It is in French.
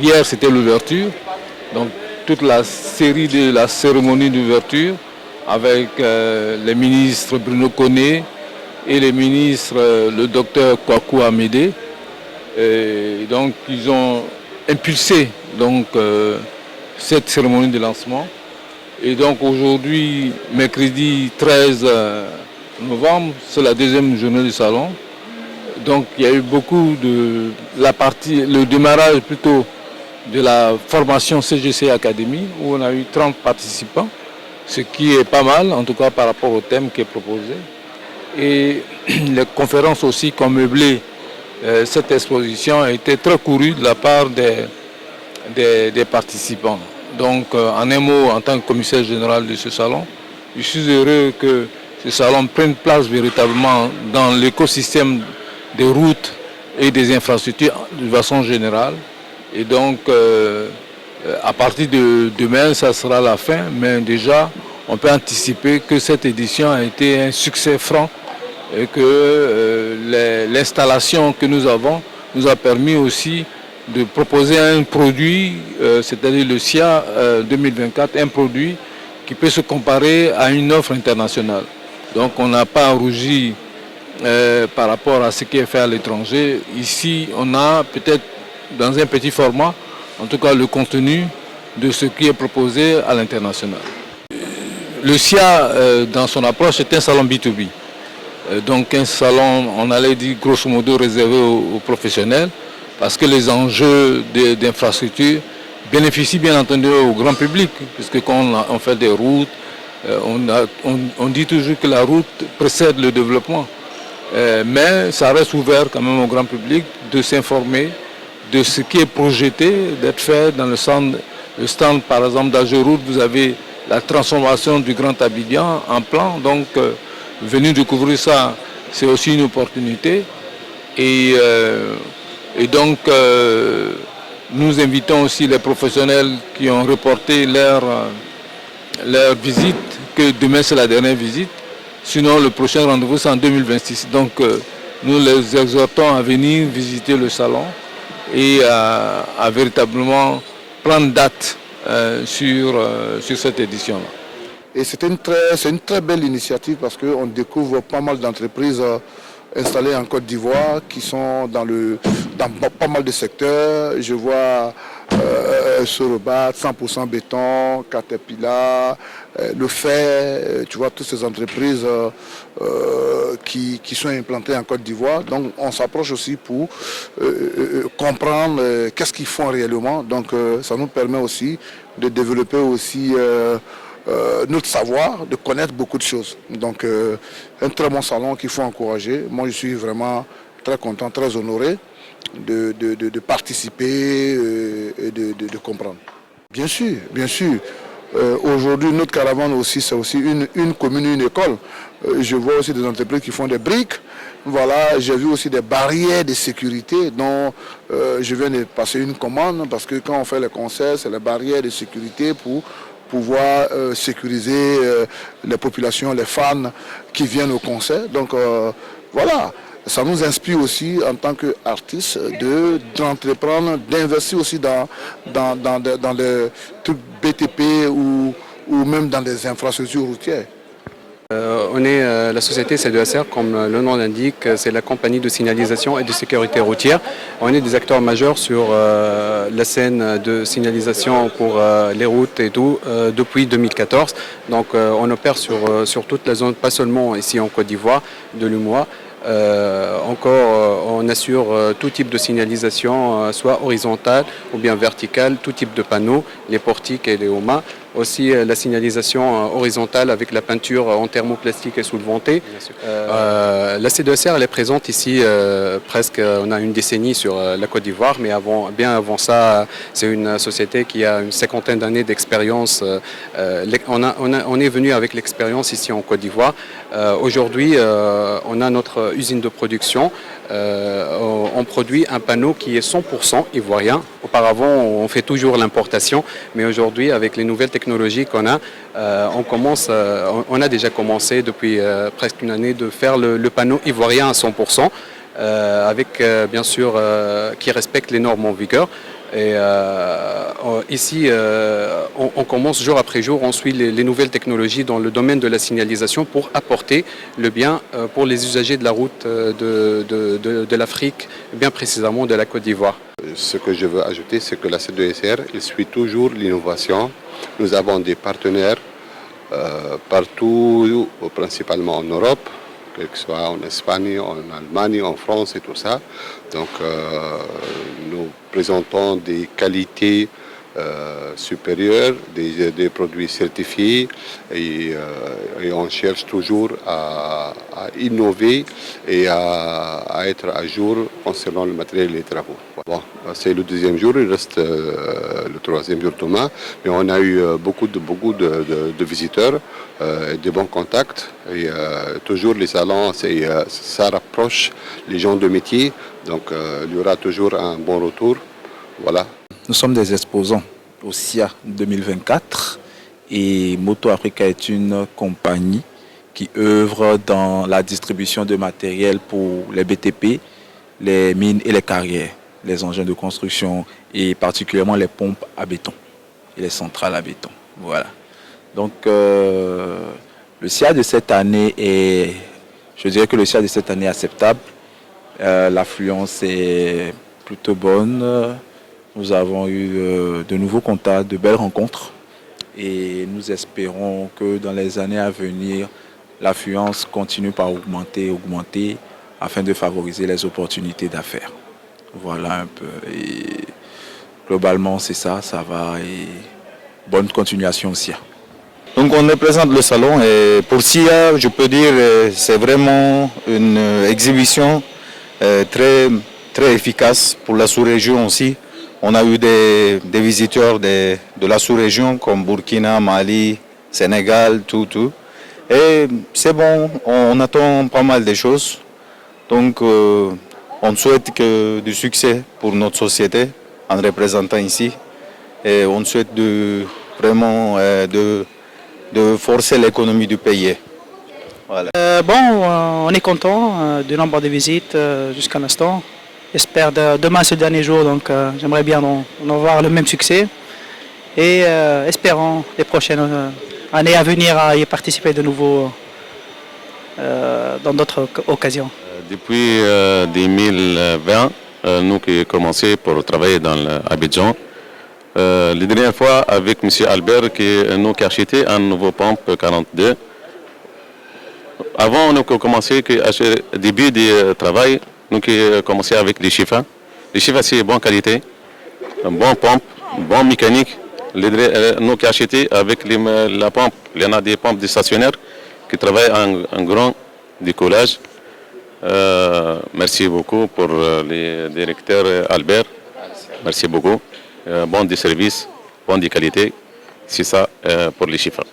hier c'était l'ouverture, donc toute la série de la cérémonie d'ouverture avec les ministres Bruno Koné et les ministres le docteur Kwaku Amédé. Et donc ils ont impulsé donc, cette cérémonie de lancement. Et donc aujourd'hui, mercredi 13 novembre, c'est la deuxième journée du salon. Donc il y a eu beaucoup de le démarrage plutôt de la formation CGC Academy où on a eu 30 participants, ce qui est pas mal en tout cas par rapport au thème qui est proposé. Et les conférences aussi qui ont meublé cette exposition a été très courue de la part des participants. Donc en un mot, en tant que commissaire général de ce salon, je suis heureux que ce salon prenne place véritablement dans l'écosystème des routes et des infrastructures de façon générale. Et donc, à partir de demain, ça sera la fin, mais déjà, on peut anticiper que cette édition a été un succès franc et que l'installation que nous avons nous a permis aussi de proposer un produit, c'est-à-dire le SIA 2024, un produit qui peut se comparer à une offre internationale. Donc, on n'a pas rougi par rapport à ce qui est fait à l'étranger. Ici, on a peut-être dans un petit format, en tout cas le contenu de ce qui est proposé à l'international. Le SIA, dans son approche, est un salon B2B. Donc un salon, on allait dire grosso modo, réservé aux professionnels, parce que les enjeux d'infrastructure bénéficient bien entendu au grand public, puisque quand on fait des routes, on dit toujours que la route précède le développement. Mais ça reste ouvert quand même au grand public de s'informer de ce qui est projeté d'être fait dans le stand par exemple d'Ageroute. Vous avez la transformation du Grand Abidjan en plan, donc venir découvrir ça, c'est aussi une opportunité. Et donc nous invitons aussi les professionnels qui ont reporté leur visite, que demain c'est la dernière visite. Sinon, le prochain rendez-vous, c'est en 2026. Donc, nous les exhortons à venir visiter le salon et à véritablement prendre date sur cette édition-là. Et c'est une très belle initiative parce qu'on découvre pas mal d'entreprises installées en Côte d'Ivoire qui sont dans pas mal de secteurs. Je vois Sorobat, 100% béton, Caterpillar, Le Fer, tu vois, toutes ces entreprises qui sont implantées en Côte d'Ivoire. Donc on s'approche aussi pour comprendre qu'est-ce qu'ils font réellement. Donc ça nous permet aussi de développer aussi notre savoir, de connaître beaucoup de choses. Donc un très bon salon qu'il faut encourager. Moi je suis vraiment très content, très honoré de participer et de comprendre. Bien sûr, bien sûr. Aujourd'hui, notre caravane aussi, c'est aussi une commune, une école. Je vois aussi des entreprises qui font des briques. Voilà, j'ai vu aussi des barrières de sécurité dont je viens de passer une commande parce que quand on fait les concerts, c'est les barrières de sécurité pour pouvoir sécuriser les populations, les fans qui viennent au concert. Donc voilà. Ça nous inspire aussi en tant qu'artistes d'entreprendre, d'investir aussi dans les trucs BTP ou même dans des infrastructures routières. On est la société C2SR, comme le nom l'indique, c'est la compagnie de signalisation et de sécurité routière. On est des acteurs majeurs sur la scène de signalisation pour les routes et tout depuis 2014. Donc on opère sur toute la zone, pas seulement ici en Côte d'Ivoire, de l'UMOA. On assure tout type de signalisation, soit horizontale ou bien verticale, tout type de panneaux, les portiques et les homas. Aussi la signalisation horizontale avec la peinture en thermoplastique et solvantée. La C2SR elle est présente ici presque, on a une décennie sur la Côte d'Ivoire, mais bien avant ça, c'est une société qui a une 50aine d'années d'expérience. On est venu avec l'expérience ici en Côte d'Ivoire. Aujourd'hui, on a notre usine de production. On produit un panneau qui est 100% ivoirien. Auparavant, on fait toujours l'importation, mais aujourd'hui, avec les nouvelles technologies qu'on a, on a déjà commencé depuis presque une année de faire le panneau ivoirien à 100%, avec bien sûr qui respecte les normes en vigueur. Et ici, on commence jour après jour, on suit les nouvelles technologies dans le domaine de la signalisation pour apporter le bien pour les usagers de la route de l'Afrique, bien précisément de la Côte d'Ivoire. Ce que je veux ajouter, c'est que la C2SR, il suit toujours l'innovation. Nous avons des partenaires partout, principalement en Europe, que ce soit en Espagne, en Allemagne, en France et tout ça. Donc nous présentons des qualités supérieures, des produits certifiés et on cherche toujours à innover et à être à jour concernant le matériel et les travaux. Bon, c'est le deuxième jour, il reste le troisième jour demain, mais on a eu beaucoup de visiteurs, de bons contacts et toujours les salons, ça rapproche les gens de métier, donc il y aura toujours un bon retour. Voilà. Nous sommes des exposants au SIA 2024 et Moto Africa est une compagnie qui œuvre dans la distribution de matériel pour les BTP, les mines et les carrières, les engins de construction et particulièrement les pompes à béton et les centrales à béton. Voilà. Donc le SIA de cette année je dirais que le SIA de cette année est acceptable. L'affluence est plutôt bonne. Nous avons eu de nouveaux contacts, de belles rencontres et nous espérons que dans les années à venir, l'affluence continue par augmenter afin de favoriser les opportunités d'affaires. Voilà un peu. Et globalement, c'est ça va et bonne continuation aussi. Donc on représente le salon et pour SIA, je peux dire c'est vraiment une exhibition très efficace pour la sous-région aussi. On a eu des visiteurs de la sous-région comme Burkina, Mali, Sénégal, tout. Et c'est bon, on attend pas mal de choses. Donc on souhaite du succès pour notre société en représentant ici. Et on souhaite vraiment de forcer l'économie du pays. Voilà. On est content du nombre de visites jusqu'à l'instant. J'espère demain ce dernier jour, donc j'aimerais bien en avoir le même succès. Et espérons les prochaines années à venir à y participer de nouveau dans d'autres occasions. Depuis 2020, nous qui avons commencé pour travailler dans l'Abidjan, la dernière fois avec M. Albert qui nous a acheté un nouveau pompe 42. Avant, nous avons commencé au début du travail, nous avons commencé avec les chiffres. Les chiffres, c'est bonne qualité, bonne pompe, bonne mécanique. Nous avons acheté avec la pompe. Il y en a des pompes stationnaires qui travaillent en grand décollage. Merci beaucoup pour le directeur Albert. Merci beaucoup. Bon des services, bon des qualités. C'est ça pour les chiffres.